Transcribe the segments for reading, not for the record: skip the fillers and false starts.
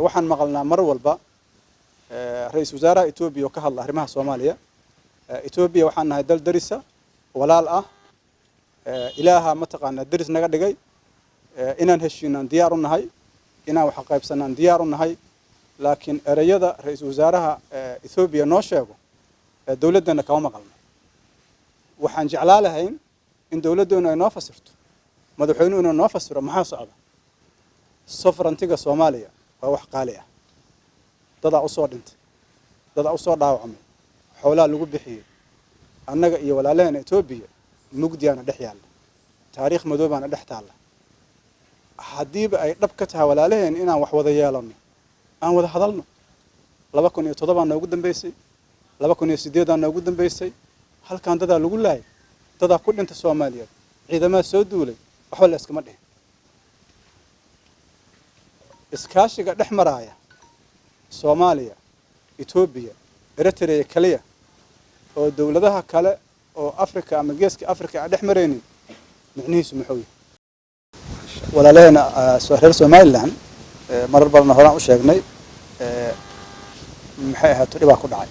waxaan maqalnaa mar walba ra'iisul wasaaraha Itoobiya oo ka hadla arrimaha Soomaaliya. Itoobiya waxaan nahay dal darisa walaal ah, ilaaha mataqaana daris naga dhigay, inaan heshiinaan diyaar u nahay, inaan wax qaybsanaan diyaar u nahay. laakiin erayada ra'iisul wasaaraha Itoobiya noo sheego dawladana kama maqalno. waxaan jeclaa lahayn in dawladdu ay noo fasirto, madaxweynuhu inuu noo fasiro maxaa socda. sovereignty-ga Soomaaliya waa wax qaali ah. dad u soo dhintay, dad u soo dhaawacmay, xoolaha lagu bixiyay. annaga iyo walaalaheen Itoobiya mugdiyaana dhex yaalla, taariikh madoobaana dhex taalla. haddiiba ay dhab ka tahay walaalaheen inaan wax wada yeelano, aan wada hadalno. 2007 aan ugu dambeysay, 2008 aan ugu dambeysay. halkaan dadaa lagu laayay, dadaa ku dhintay Soomaaliyeed, ciidamada soo duulay, waxba la iskama dhihin. iskaashiga dhex maraya Soomaaliya, Itoobiya, Eritrea kaliya oo dawladaha kale oo Afrika ama geeska Afrika ay dhex mareenin macnihiisu muxuu yahay? walaalaheen reer Somaliland marar badan horaan u sheegnay maxay ahayd dhibaa ku dhacay.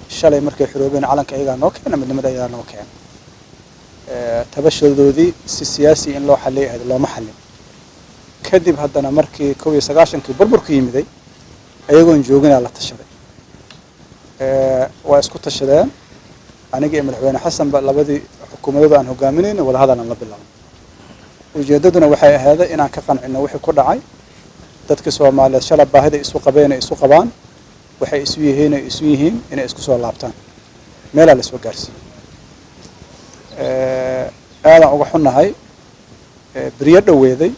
shalay markay xoroobeen calanka iyaga noo keenay, midnimada iyaga noo keenay. tabashadoodii si siyaasi in loo xalliyo looma xallin. kadib haddana markii 1990kii burburku yimiday ayagoon joogina la tashaday. waa isku tashadeen aniga iyo madaxweyne xasan ba labadii xukuumadooda aan hogaaminayna wada hadal aan la bilaabay. ujeedaduna waxay ahayd inaan ka qancino wixii ku dhacay. dadka Soomaaliyeed shalay baahida isu qabeen isu qabaan, waxay isu yihiin inay isku soo laabtaan meel la soo gaarsiin. aadan uga xunnahay bariyo dhaweeday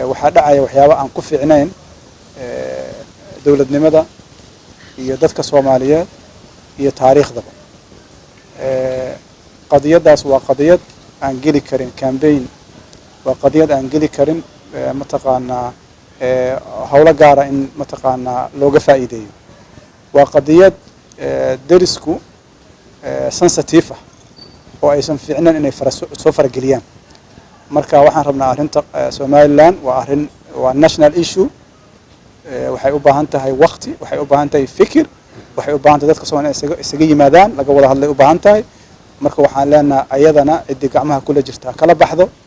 waxaa dhacaya waxyaabo aan ku fiicnayn dawladnimada iyo dadka Soomaaliyeed iyo taariikhdaba. qadiyadaas waa qadiyad aan geli karin campaign, waa qadiyad aan geli karin mataqaana hawlo gaara in mataqaana looga faa'iideeyo. waa qadiyad darisku sensitive ah oo aysan fiicnayn inay soo farageliyaan. marka waxaan rabnaa arrinta Somaliland waa national issue. waxay u baahan tahay waqti, waxay u baahan tahay fikir, waxay u baahan tahay dadka Soomaaliyeed isaga yimaadaan laga wada hadlay u baahan tahay. marka waxaan leenahay ayadana cidii gacmaha kula jirta kala baxdo.